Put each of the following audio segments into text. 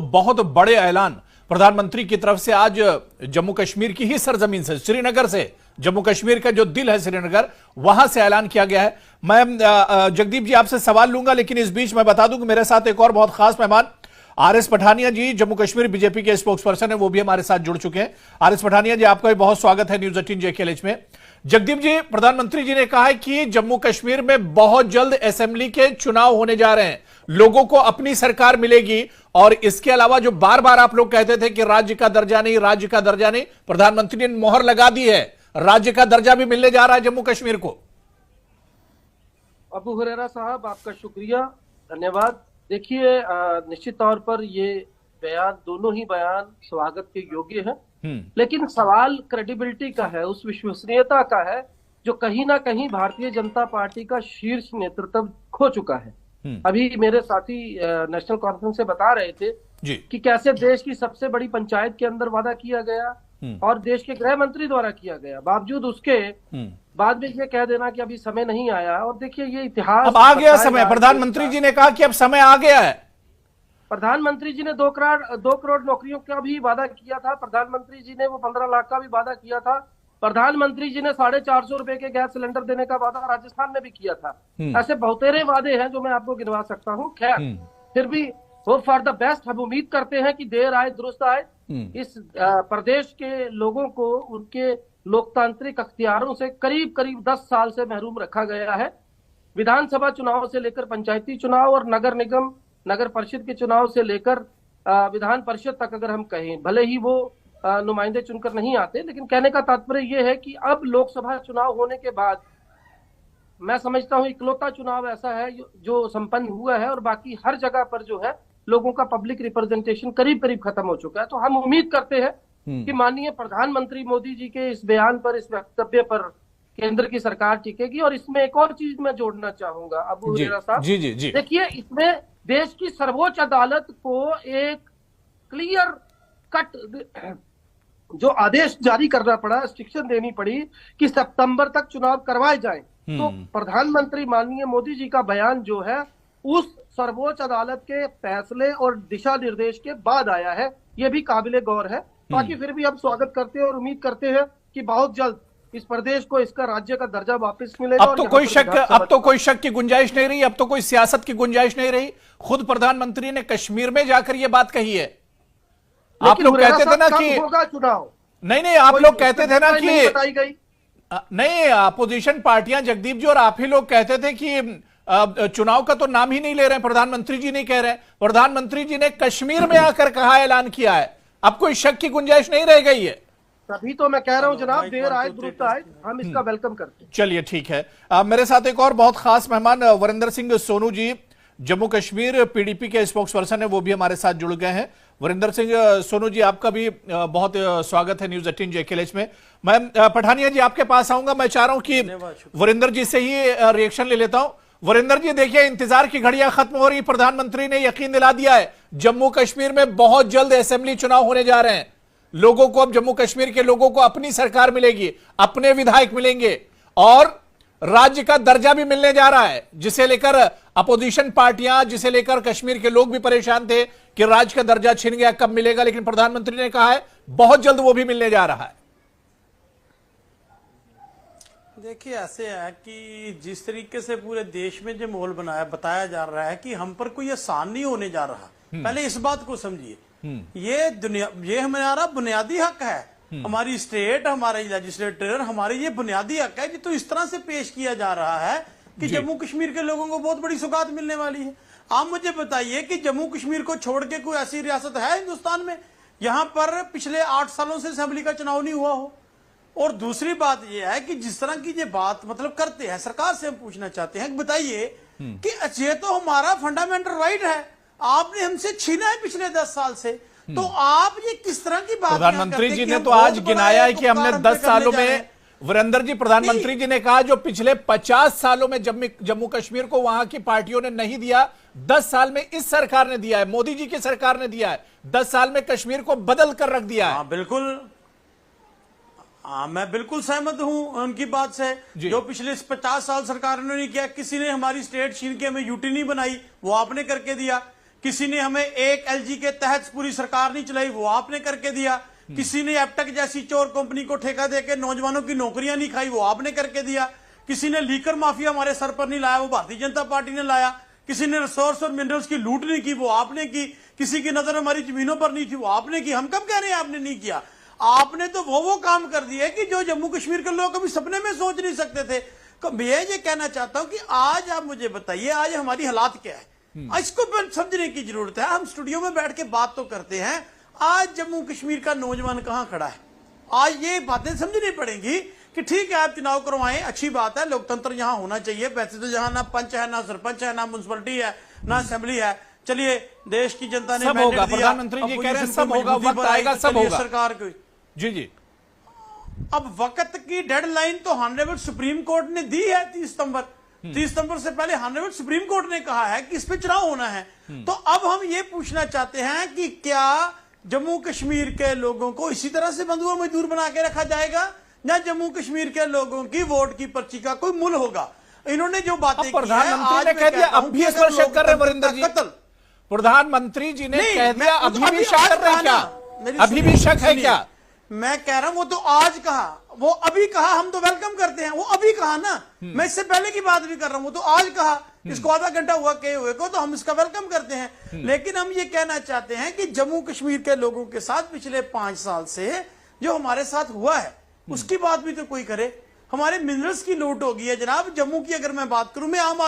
बहुत बड़े ऐलान प्रधानमंत्री की तरफ से आज जम्मू कश्मीर की ही सरजमीन से, श्रीनगर से, जम्मू कश्मीर का जो दिल है श्रीनगर, वहां से ऐलान किया गया है। मैं जगदीप जी आपसे सवाल लूंगा, लेकिन इस बीच मैं बता दूं कि मेरे साथ एक और बहुत खास मेहमान आरएस पठानिया जी, जम्मू कश्मीर बीजेपी के स्पोक्स पर्सन है, वो भी हमारे साथ जुड़ चुके हैं। आरएस पठानिया जी, आपका भी बहुत स्वागत है न्यूज 18 JKLH में। जगदीप जी, प्रधानमंत्री जी ने कहा है कि जम्मू कश्मीर में बहुत जल्द असेंबली के चुनाव होने जा रहे हैं, लोगों को अपनी सरकार मिलेगी, और इसके अलावा जो बार बार आप लोग कहते थे कि राज्य का दर्जा नहीं, राज्य का दर्जा नहीं, प्रधानमंत्री ने मोहर लगा दी है, राज्य का दर्जा भी मिलने जा रहा है जम्मू कश्मीर को। अबू हुरैरा साहब, आपका शुक्रिया, धन्यवाद। देखिए, निश्चित तौर पर ये बयान, दोनों ही बयान स्वागत के योग्य हैं, लेकिन सवाल क्रेडिबिलिटी का है, उस विश्वसनीयता का है जो कहीं ना कहीं भारतीय जनता पार्टी का शीर्ष नेतृत्व खो चुका है। अभी मेरे साथी नेशनल कॉन्फ्रेंस से बता रहे थे कि कैसे देश की सबसे बड़ी पंचायत के अंदर वादा किया गया और देश के गृह मंत्री द्वारा किया गया, बावजूद उसके बाद में ये कह देना कि अभी समय नहीं आया। और देखिए, ये इतिहास अब आ गया समय, प्रधानमंत्री जी ने कहा कि अब समय आ गया है। प्रधानमंत्री जी ने 2 करोड़ नौकरियों का भी वादा किया था। प्रधानमंत्री जी ने वो 15 लाख का भी वादा किया था। प्रधानमंत्री जी ने 450 रुपए के गैस सिलेंडर देने का वादा राजस्थान में भी किया था। ऐसे बहुतेरे वादे हैं जो मैं आपको गिनवा सकता हूँ। खैर, फिर भी होप फॉर द बेस्ट, हम उम्मीद करते हैं कि देर आए दुरुस्त आए। इस प्रदेश के लोगों को उनके लोकतांत्रिक अख्तियारों से करीब करीब 10 साल से महरूम रखा गया है। विधानसभा चुनाव से लेकर पंचायती चुनाव और नगर निगम, नगर परिषद के चुनाव से लेकर विधान परिषद तक अगर हम कहें, भले ही वो नुमाइंदे चुनकर नहीं आते, लेकिन कहने का तात्पर्य यह है कि अब लोकसभा चुनाव होने के बाद मैं समझता हूं इकलौता चुनाव ऐसा है जो संपन्न हुआ है, और बाकी हर जगह पर जो है लोगों का पब्लिक रिप्रेजेंटेशन करीब करीब खत्म हो चुका है। तो हम उम्मीद करते हैं कि माननीय प्रधानमंत्री मोदी जी के इस बयान पर, इस वक्तव्य पर केंद्र की सरकार टिकेगी। और इसमें एक और चीज मैं जोड़ना चाहूंगा अबू हुरैरा साहब, देखिए, इसमें देश की सर्वोच्च अदालत को एक क्लियर कट जो आदेश जारी करना पड़ा, रिस्ट्रिक्शन देनी पड़ी कि सितंबर तक चुनाव करवाए जाएं। तो प्रधानमंत्री माननीय मोदी जी का बयान जो है उस सर्वोच्च अदालत के फैसले और दिशा निर्देश के बाद आया है, ये भी काबिले गौर है। बाकी फिर भी हम स्वागत करते हैं और उम्मीद करते हैं कि बहुत जल्द इस प्रदेश को इसका राज्य का दर्जा वापस मिलेगा। अब तो कोई शक की गुंजाइश नहीं रही, अब तो कोई सियासत की गुंजाइश नहीं रही। खुद प्रधानमंत्री ने कश्मीर में जाकर यह बात कही है। आप लोग कहते थे ना कि होगा चुनाव, नहीं, आप लोग कहते थे ना कि बताई गई नहीं, अपोजिशन पार्टियां, जगदीप जी और आप ही लोग कहते थे कि चुनाव का तो नाम ही नहीं ले रहे हैं, प्रधानमंत्री जी नहीं कह रहे हैं। प्रधानमंत्री जी ने कश्मीर में आकर कहा, ऐलान किया है। अब कोई शक की गुंजाइश नहीं रह गई है। तभी तो मैं कह रहा हूं जनाब, देर आए दुरुस्त आए, हम इसका वेलकम करते हैं। चलिए, ठीक है। मेरे साथ एक और बहुत खास मेहमान वरिंदर सिंह सोनू जी, जम्मू कश्मीर PDP के स्पोक्स पर्सन है, वो भी हमारे साथ जुड़ गए हैं। वरिंदर सिंह सोनू जी, आपका भी बहुत स्वागत है न्यूज 18 JKLH में। मैं पठानिया जी आपके पास आऊंगा। मैं चाह रहा हूं कि वरिंदर जी से ही रिएक्शन ले लेता हूं। वरिंदर जी, देखिए, इंतजार की घड़ियां खत्म हो रही। प्रधानमंत्री ने यकीन दिला दिया है, जम्मू कश्मीर में बहुत जल्द असेंबली चुनाव होने जा रहे हैं। लोगों को, अब जम्मू कश्मीर के लोगों को अपनी सरकार मिलेगी, अपने विधायक मिलेंगे, और राज्य का दर्जा भी मिलने जा रहा है, जिसे लेकर अपोजिशन पार्टियां, जिसे लेकर कश्मीर के लोग भी परेशान थे कि राज्य का दर्जा छिन गया, कब मिलेगा। लेकिन प्रधानमंत्री ने कहा है बहुत जल्द वो भी मिलने जा रहा है। देखिए, ऐसे है कि जिस तरीके से पूरे देश में जो माहौल बताया जा रहा है कि हम पर कोई आसान नहीं होने जा रहा, पहले इस बात को समझिए। ये हमारा बुनियादी हक है, हमारी स्टेट, हमारे लेजिस्लेटर, हमारे ये बुनियादी हक है कि तो इस तरह से पेश किया जा रहा है कि जम्मू कश्मीर के लोगों को बहुत बड़ी सौगात मिलने वाली है। आप मुझे बताइए कि जम्मू कश्मीर को छोड़ के कोई ऐसी रियासत है हिंदुस्तान में यहां पर पिछले 8 सालों से असेंबली का चुनाव नहीं हुआ हो? और दूसरी बात यह है कि जिस तरह की ये बात मतलब करते हैं, सरकार से हम पूछना चाहते हैं, बताइए कि ये तो हमारा फंडामेंटल राइट है, आपने हमसे छीना है पिछले 10 साल से, तो आप ये किस तरह की बात? प्रधानमंत्री जी ने तो आज गिनाया है कि हमने 10 सालों में, वीरेंद्र जी, प्रधानमंत्री जी ने कहा जो पिछले 50 सालों में जम्मू कश्मीर को वहां की पार्टियों ने नहीं दिया, 10 साल में इस सरकार ने दिया है, मोदी जी की सरकार ने दिया है। 10 साल में कश्मीर को बदल कर रख दिया है। बिल्कुल, मैं बिल्कुल सहमत हूं उनकी बात से। जो पिछले 50 साल सरकार ने नहीं किया, किसी ने हमारी स्टेट छीन के हमें यूटी नहीं बनाई, वो आपने करके दिया। किसी ने हमें एक एलजी के तहत पूरी सरकार नहीं चलाई, वो आपने करके दिया। किसी ने एपटेक जैसी चोर कंपनी को ठेका देकर नौजवानों की नौकरियां नहीं खाई, वो आपने करके दिया। किसी ने लीकर माफिया हमारे सर पर नहीं लाया, वो भारतीय जनता पार्टी ने लाया। किसी ने रिसोर्स और मिनरल्स की लूट नहीं की, वो आपने की। किसी की नजर हमारी जमीनों पर नहीं थी, वो आपने की। हम कब कह रहे हैं आपने नहीं किया? आपने तो वो काम कर दिए कि जो जम्मू कश्मीर के लोग कभी सपने में सोच नहीं सकते थे। मैं ये कहना चाहता हूं कि आज आप मुझे बताइए, आज हमारी हालात क्या है, इसको समझने की जरूरत है। हम स्टूडियो में बैठ के बात तो करते हैं, आज जम्मू कश्मीर का नौजवान कहां खड़ा है? आज ये बातें समझनी पड़ेंगी कि ठीक है आप चुनाव करवाएं, अच्छी बात है, लोकतंत्र यहां होना चाहिए। वैसे तो जहां ना पंच है, ना सरपंच है, ना म्युनिसिपलिटी है, ना असेंबली है। चलिए, देश की जनता ने सब होगा, दिया, प्रधानमंत्री जी कह रहे हैं सब होगा, वक्त आएगा, सब होगा सरकार को। जी। अब वक्त की डेडलाइन तो हॉनरेबल सुप्रीम कोर्ट ने दी है 30 सितंबर। 30 सितंबर से पहले हॉनरेबल सुप्रीम कोर्ट ने कहा है कि इस पे चुनाव होना है। तो अब हम ये पूछना चाहते हैं कि क्या जम्मू कश्मीर के लोगों को इसी तरह से बंधुआ मजदूर बना के रखा जाएगा, या जम्मू कश्मीर के लोगों की वोट की पर्ची का कोई मूल्य होगा? इन्होंने जो बातें की है, प्रधानमंत्री ने कह दिया, अब भी इस पर शक कर रहे हैं वरिंदर जी। प्रधानमंत्री जी ने कह दिया, अभी भी शक कर रहे हैं क्या? अभी भी शक है क्या? मैं कह रहा हूं वो तो आज कहा, वो अभी कहा, हम तो वेलकम करते हैं। वो अभी कहा ना, मैं इससे पहले की बात भी कर रहा हूं, वो तो आज कहा। इसको आधा घंटा हुआ कहे हुए को, तो हम इसका वेलकम करते हैं। लेकिन हम ये कहना चाहते हैं कि जम्मू कश्मीर के लोगों के साथ पिछले 5 साल से जो हमारे साथ हुआ है, उसकी बात भी तो कोई करे। हमारे मिनरल्स की लूट हो गई है जनाब। जम्मू की अगर मैं बात करूं, मैं आम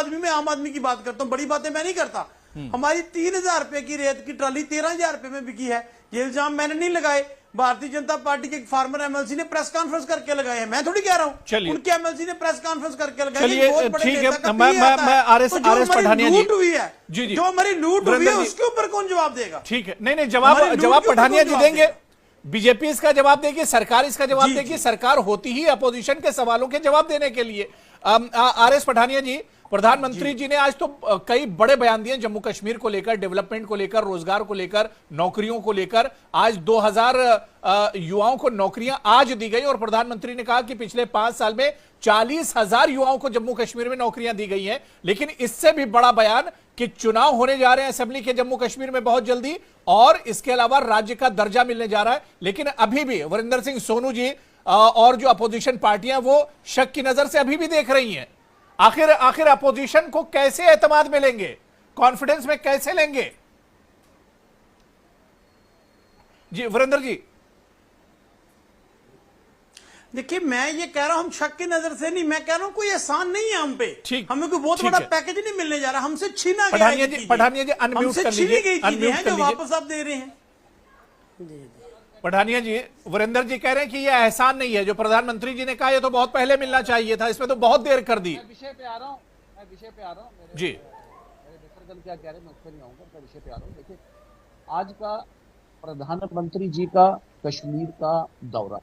आदमी की बात करता हूं, बड़ी बातें मैं नहीं करता। हमारी 3000 रुपए की रेत की ट्राली 13,000 रुपए में बिकी है। ये इल्जाम मैंने नहीं लगाए, भारतीय जनता पार्टी के फार्मर एमएलसी ने प्रेस कॉन्फ्रेंस करके लगाए हैं। मैं थोड़ी कह रहा हूं, उनके एमएलसी ने प्रेस कॉन्फ्रेंस करके लगाए। चलिए ठीक है, मैं आरएस पठानिया जी, लूट हुई है, जो हमारी लूट हुई है उसके ऊपर कौन जवाब देगा? ठीक है, नहीं जवाब पठानिया जी देंगे। बीजेपी इसका जवाब देगी, सरकार इसका जवाब देगी। सरकार होती ही अपोजिशन के सवालों के जवाब देने के लिए। आरएस पठानिया जी, प्रधानमंत्री जी ने आज तो कई बड़े बयान दिए जम्मू कश्मीर को लेकर, डेवलपमेंट को लेकर, रोजगार को लेकर, नौकरियों को लेकर। आज 2000 युवाओं को नौकरियां आज दी गई और प्रधानमंत्री ने कहा कि पिछले 5 साल में 40,000 युवाओं को जम्मू कश्मीर में नौकरियां दी गई हैं। लेकिन इससे भी बड़ा बयान कि चुनाव होने जा रहे हैं असेंबली के जम्मू कश्मीर में बहुत जल्दी, और इसके अलावा राज्य का दर्जा मिलने जा रहा है। लेकिन अभी भी वरिंदर सिंह सोनू जी और जो अपोजिशन पार्टियां वो शक की नजर से अभी भी देख रही हैं। आखिर अपोजिशन को कैसे एतमाद में लेंगे, कॉन्फिडेंस में कैसे लेंगे? जी वरिंदर जी। देखिए, मैं ये कह रहा हूं हम शक की नजर से नहीं, मैं कह रहा हूं कोई एहसान नहीं है हम पे। हमें कोई बहुत बड़ा पैकेज नहीं मिलने जा रहा, हमसे छीना गया है। पठानिया जी अनम्यूट कर लीजिए, अनम्यूट कर लीजिए, जो वापस आप दे रहे हैं। पठानिया जी, वरिंदर जी कह रहे हैं कि यह एहसान नहीं है, जो प्रधानमंत्री जी ने कहा ये तो बहुत पहले मिलना चाहिए था, इसमें तो बहुत देर कर दी। विषय पे आ रहा हूँ जी। मेरे क्या कह रहे हैं मैं उस पर नहीं आऊंगा, मैं विषय पे आ रहा हूँ। देखिए, आज का प्रधानमंत्री जी का कश्मीर का दौरा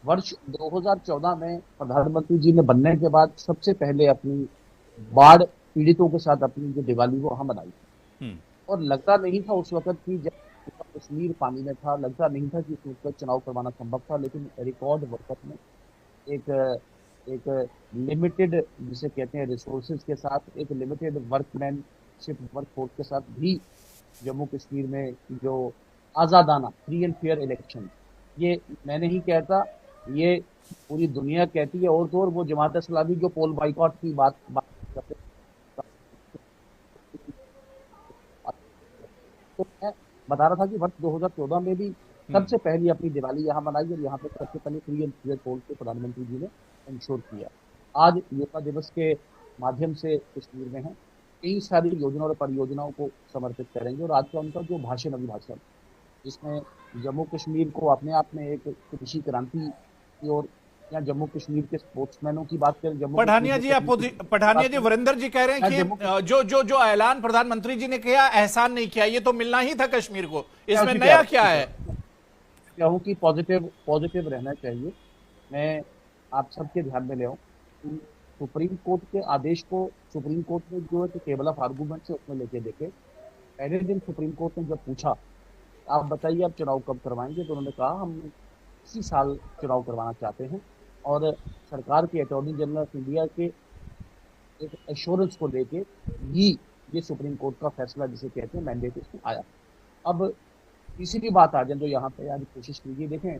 वर्ष 2014 में प्रधानमंत्री जी ने बनने के बाद सबसे पहले अपनी बाढ़ पीड़ितों के साथ अपनी जो दिवाली वो वहां मनाई थी। और लगता नहीं था उस वक्त की, जब कश्मीर पानी में था, लगता नहीं था कि उस वक्त चुनाव करवाना संभव था। लेकिन रिकॉर्ड वक्त में एक लिमिटेड, जिसे कहते हैं रिसोर्सेज के साथ, एक लिमिटेड वर्कफोर्स के साथ भी जम्मू कश्मीर में जो आज़ादाना फ्री एंड फेयर इलेक्शन, ये मैं नहीं कहता, ये पूरी दुनिया कहती है। और तो और वो जमात इस्लामी जो पोल बाइकॉट की बात करते, तो मैं बता रहा था कि वर्ष 2014 में भी सबसे पहली अपनी दिवाली यहाँ मनाई और यहाँ पे सबसे पहले फ्री एंड फेयर पोल को प्रधानमंत्री जी ने इंश्योर किया। आज योगा दिवस के माध्यम से कश्मीर में है, कई सारी योजनाओं और परियोजनाओं को समर्पित करेंगे। और आज का उनका जो भाषण, अभिभाषण, जिसमें जम्मू कश्मीर को अपने आप में एक कृषि क्रांति की ओर, या जम्मू कश्मीर के स्पोर्ट्समैनों की बात करें, जम्मू पठानिया जी वरिंदर जी कह रहे हैं कि जो ऐलान प्रधानमंत्री जी ने किया एहसान नहीं किया, ये तो मिलना ही था कश्मीर को, इसमें नया क्या है? कहूँ कि पॉजिटिव रहना चाहिए। मैं आप सबके ध्यान में ले आऊं कि सुप्रीम कोर्ट के आदेश को सुप्रीम कोर्ट ने जो है टेबल ऑफ आर्गूमेंट से उसमें लेके देखे, पहले दिन सुप्रीम कोर्ट ने जब पूछा आप बताइए आप चुनाव कब करवाएंगे, तो उन्होंने कहा हम इसी साल चुनाव करवाना चाहते हैं। और सरकार के अटॉर्नी जनरल ऑफ इंडिया के एक एश्योरेंस को लेके भी ये सुप्रीम कोर्ट का फैसला जिसे कहते हैं मैंडेट इसमें आया। अब तीसरी बात आ जाए जो यहाँ पे आज कोशिश कीजिए, देखें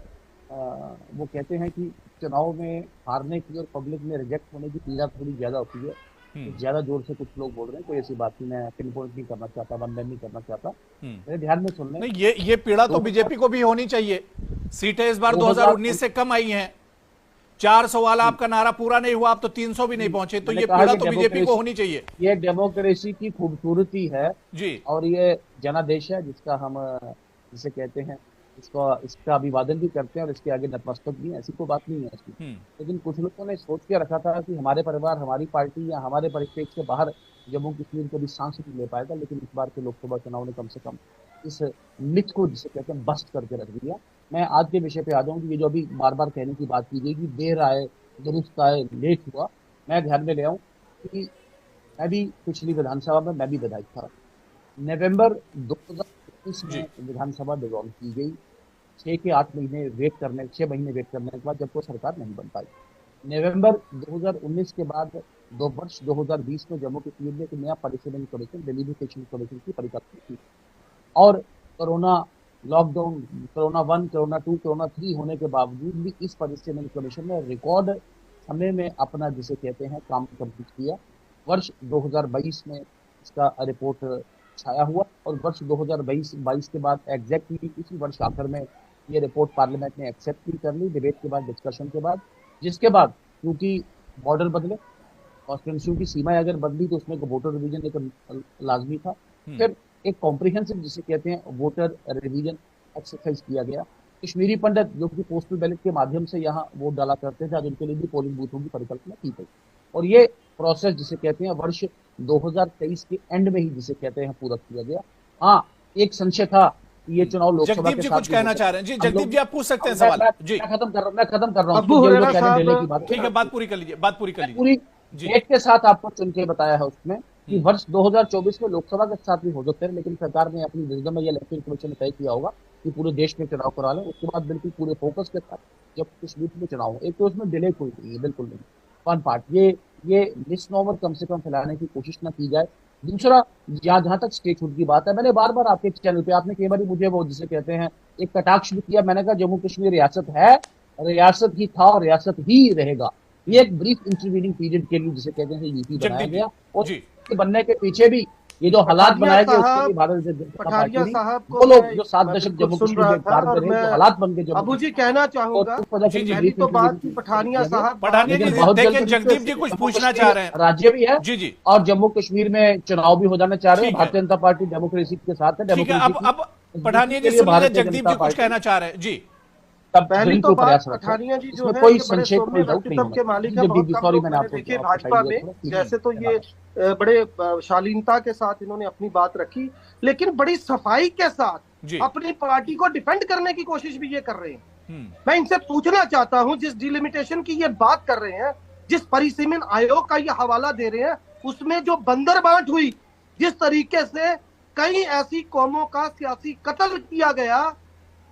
वो कहते हैं कि चुनाव में हारने की और पब्लिक में रिजेक्ट होने की पीड़ा थोड़ी ज्यादा होती है, तो ज्यादा जोर से कुछ लोग बोल रहे हैं, कोई ऐसी बात नहीं, मैं पिन पॉइंट नहीं करना चाहता, वनलाइन नहीं करना चाहता, मेरे ध्यान में सुन लें। नहीं, ये पीड़ा तो बीजेपी को भी होनी चाहिए। सीटें इस बार 2019 से कम आई हैं, 400 वाला आपका नारा पूरा नहीं हुआ, आप तो 300 भी नहीं पहुंचे, तो ये पीड़ा तो बीजेपी को होनी चाहिए। ये डेमोक्रेसी की खूबसूरती है जी, और ये जनादेश है जिसका हम जिसे कहते हैं इसका अभिवादन भी करते हैं और इसके आगे नतमस्तक भी है, ऐसी कोई बात नहीं है इसमें। लेकिन कुछ लोगों ने सोच के रखा था कि हमारे परिवार, हमारी पार्टी या हमारे परिप्रेक्ष्य से बाहर जम्मू कश्मीर को भी सांस नहीं ले पाएगा, लेकिन इस बार के लोकसभा चुनाव ने कम से कम इस मिथ को जिसे कहते हैं बस्ट करके रख दिया। मैं आज के विषय पे आ जाऊँ कि ये जो अभी बार बार कहने की बात की गई कि देर आए दुरुस्त आए लेट हुआ, मैं ध्यान में ले आऊँ कि मैं भी पिछली विधानसभा में मैं भी विधायक था। नवंबर 2019 में विधानसभा डिसॉल्व की गई, 6 महीने वेट करने के बाद जब कोई सरकार नहीं बन पाई। नवंबर 2019 के बाद वर्ष 2020 में जम्मू कश्मीर में एक नया परिसीमन कमीशन, डेलिमिटेशन कमीशन की परिकल्पना की और corona lockdown, corona 1, corona 2, corona 3 होने के बावजूद भी इस परिसीमन कमीशन ने रिकॉर्ड समय में अपना जिसे कहते हैं काम कंप्लीट किया। वर्ष 2022 में इसका रिपोर्ट छाया हुआ और वर्ष 2022 के बाद एग्जैक्टली इसी वर्ष आखिर में ये रिपोर्ट पार्लियामेंट ने एक्सेप्ट भी कर ली, डिबेट के बाद, डिस्कशन के बाद, जिसके बाद क्योंकि बॉर्डर बदले, कॉन्स्टिट्यूंसी की सीमाएं अगर बदली तो उसमें वोटर रिवीजन एक लाजमी था। फिर एक कॉम्प्रिहेंसिव जिसे कहते हैं वोटर रिवीजन एक्सरसाइज किया गया। कश्मीरी पंडित जो कि पोस्टल बैलेट के माध्यम से यहाँ वोट डाला करते थे, आज उनके लिए भी पोलिंग बूथों की परिकल्पना की गई और ये प्रोसेस जिसे कहते हैं वर्ष 2023 के एंड में ही जिसे कहते हैं पूरा किया गया। हाँ, एक संशय था ये चुनाव लोकसभा जगदीप के जी साथ कुछ कहना चाह रहे हैं। जी जगदीप जी, आप पूछ सकते हैं सवाल। जी, मैं खत्म कर रहा अब्बू हूँ। हुरैरा साहब, ठीक है, बात पूरी कर लीजिए, बात पूरी कर लीजिए। पूरी जी। डेट के साथ आपको चुन के बताया है उसमें कि वर्ष 2024 में लोकसभा के साथ भी हो सकते हैं, लेकिन सरकार ने अपनी विजडम में या इलेक्शन कमीशन ने तय किया होगा कि पूरे देश में चुनाव करा लें। उसके बाद बिल्कुल पूरे फोकस के साथ जब कश्मीर में चुनाव हो, एक तो उसमें डिले कोई नहीं है, बिल्कुल नहीं। वन पार्ट ये मिसनोमर कम से कम फैलाने की कोशिश ना की जाए। दूसरा, जहां तक स्टेटहुड की बात है, मैंने बार बार आपके चैनल पे, आपने कई बार मुझे वो जिसे कहते हैं एक कटाक्ष भी किया, मैंने कहा जम्मू कश्मीर रियासत है, रियासत ही था और रियासत ही रहेगा। ये एक ब्रीफ इंटरवीनिंग पीरियड के लिए जिसे कहते हैं यूपी बनाया गया और इसके बनने के पीछे भी ये जो हालात बनाए गए उसके लिए भारतीय जनता पार्टी वो लोग जो 7 दशक जम्मू कश्मीर में कार्य कर रहे हैं, हालात बन के अबू जी कहना चाहूंगा, पहली तो बात की पठानिया साहब, देखिए जगदीप जी कुछ पूछना चाह रहे हैं। राज्य भी है जी और जम्मू कश्मीर में चुनाव भी हो जाना चाह रहे हैं। भारतीय जनता पार्टी डेमोक्रेसी के साथ है। अब पठानिया जी सुन लीजिए, जगदीप जी कुछ कहना चाह रहे हैं। जी, पहली तो बात पठानिया जी जो है कोई संक्षेप में व्यक्तित्व के मालिक है। बहुत कम लोग मैंने देखे भाजपा में, जैसे तो ये बड़े शालीनता के साथ इन्होंने अपनी बात रखी, लेकिन बड़ी सफाई के साथ अपनी पार्टी को डिफेंड करने की कोशिश भी ये कर रहे हैं। मैं इनसे पूछना चाहता हूं, जिस डिलिमिटेशन की ये बात कर रहे हैं, जिस परिसीमन आयोग का ये हवाला दे रहे हैं, उसमें जो बंदर बांट हुई, जिस तरीके से कई ऐसी कौमों का सियासी कत्ल किया गया,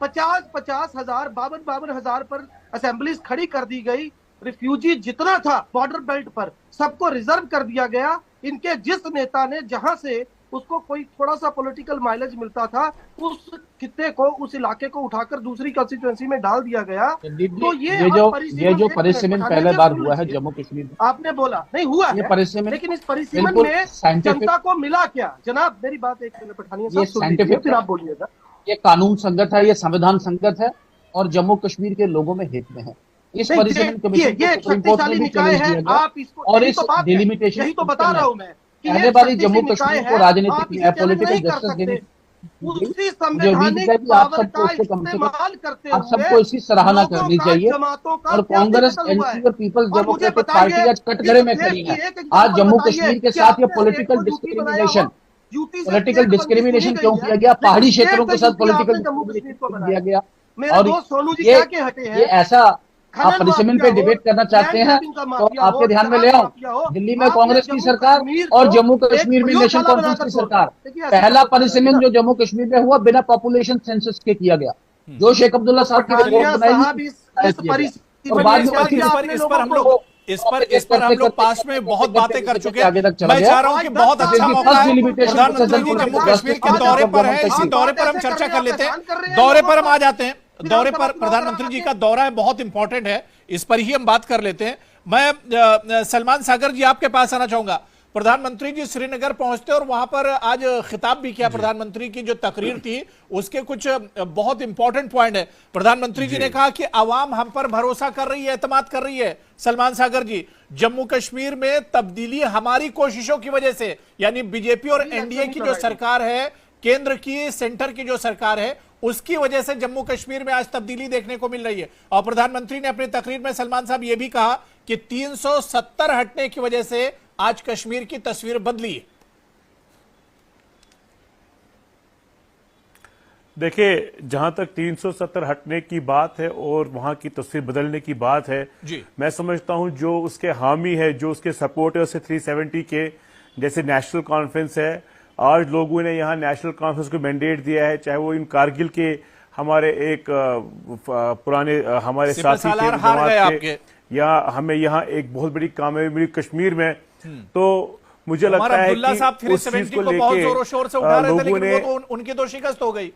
50 हजार 52 हजार पर असेंबलीज खड़ी कर दी गई, रिफ्यूजी जितना था बॉर्डर बेल्ट पर सबको रिजर्व कर दिया गया। इनके जिस नेता ने जहां से उसको कोई थोड़ा सा पॉलिटिकल माइलेज मिलता था, उस खित्ते को, उस इलाके को उठाकर दूसरी कंस्टिट्यूएंसी में डाल दिया गया। तो ये जो परिसीमन पहले बार हुआ है जम्मू कश्मीर में, आपने बोला नहीं हुआ है, लेकिन इस परिसीमन में जनता को मिला क्या? जनाब मेरी बात एक मिनट पठानिया साहब सुन लीजिए, फिर आप बोलिएगा। ये कानून संगत है, ये संविधान संगत है और जम्मू कश्मीर के लोगों में हित में है। इस परिसीमन कमीशन ये शक्तिशाली निकाय है, आप इसको, और इस डिलिमिटेशन, यही तो बता रहा हूं मैं, पहले बार जम्मू कश्मीर को राजनीतिक पॉलिटिकल जस्टिस देने उसी संवैधानिक पावर का इस्तेमाल करते हुए आप सबको इसकी सराहना करनी चाहिए। और कांग्रेस, एनसी और पीपल्स डेमोक्रेटिक पार्टी आज कटघरे में खड़ी है। आज जम्मू कश्मीर के साथ ये पॉलिटिकल डिस्क्रिमिनेशन क्यों किया गया? पहाड़ी क्षेत्रों के साथ पॉलिटिकल डिस्क्रिमिनेशन किया गया। और ये ऐसा आप परिसीमन पे डिबेट करना चाहते हैं तो आपके ध्यान में ले आओ, दिल्ली में कांग्रेस की सरकार और जम्मू कश्मीर में नेशनल कॉन्फ्रेंस की सरकार। पहला परिसीमन जो जम्मू कश्मीर में हुआ बिना पॉपुलेशन सेंसस के किया गया, जो शेख अब्दुल्ला साहब की रिपोर्ट बनाई। इस पर हम लोग पास में बहुत बातें कर चुके हैं। मैं चाह रहा हूं कि बहुत अच्छा मौका है, प्रधानमंत्री जी जम्मू कश्मीर के दौरे पर हैं, इसी दौरे पर हम चर्चा कर लेते हैं। दौरे पर हम आ जाते हैं। दौरे पर प्रधानमंत्री जी का दौरा है, बहुत इंपॉर्टेंट है, इस पर ही हम बात कर लेते हैं। मैं सलमान सागर जी आपके पास आना चाहूंगा। प्रधानमंत्री जी श्रीनगर पहुंचते और वहां पर आज खिताब भी किया। प्रधानमंत्री की जो तकरीर थी उसके कुछ बहुत इंपॉर्टेंट पॉइंट है। प्रधानमंत्री जी ने कहा कि आवाम हम पर भरोसा कर रही है, एतमाद कर रही है। सलमान सागर जी, जम्मू कश्मीर में तब्दीली हमारी कोशिशों की वजह से, यानी बीजेपी और एनडीए की जो सरकार है, केंद्र की, सेंटर की जो सरकार है, उसकी वजह से जम्मू कश्मीर में आज तब्दीली देखने को मिल रही है। और प्रधानमंत्री ने अपनी तकरीर में सलमान साहब यह भी कहा कि 370 हटने की वजह से आज कश्मीर की तस्वीर बदली है। देखिए, जहां तक 370 हटने की बात है और वहां की तस्वीर बदलने की बात है जी, मैं समझता हूं जो उसके हामी है, जो उसके सपोर्टर्स है 370 के, जैसे नेशनल कॉन्फ्रेंस है, आज लोगों ने यहां नेशनल कॉन्फ्रेंस को मैंडेट दिया है, चाहे वो इन कारगिल के हमारे एक पुराने हमारे साथी थे, या हमें यहाँ एक बहुत बड़ी कामयाबी मिली कश्मीर में। तो मुझे लगता है कि उस चीज को बहुत जोरों शोर से उठा रहे थे, लोगों ने, तो उनकी तो शिकस्त हो गई।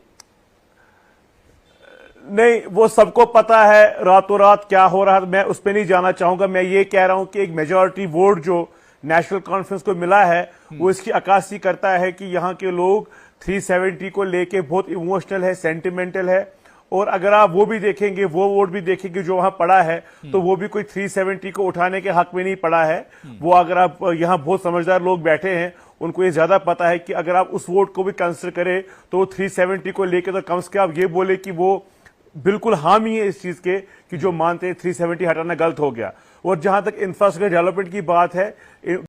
नहीं, वो सबको पता है रातों रात क्या हो रहा है, मैं उस पर नहीं जाना चाहूंगा। मैं ये कह रहा हूं कि एक मेजॉरिटी वोट जो नेशनल कॉन्फ्रेंस को मिला है वो इसकी अक्कासी करता है कि यहाँ के लोग 370 को लेके बहुत इमोशनल है, सेंटिमेंटल है। और अगर आप वो भी देखेंगे, वो वोट भी देखेंगे जो वहां पड़ा है, तो वो भी कोई 370 को उठाने के हक में नहीं पड़ा है। वो अगर आप यहाँ बहुत समझदार लोग बैठे हैं, उनको ये ज्यादा पता है कि अगर आप उस वोट को भी कंसिडर करें तो 370 को लेके तो कम से कम आप ये बोले कि वो बिल्कुल हामी है इस चीज के कि जो मानते हैं 370 हटाना गलत हो गया। और जहां तक इंफ्रास्ट्रक्चर डेवलपमेंट की बात है,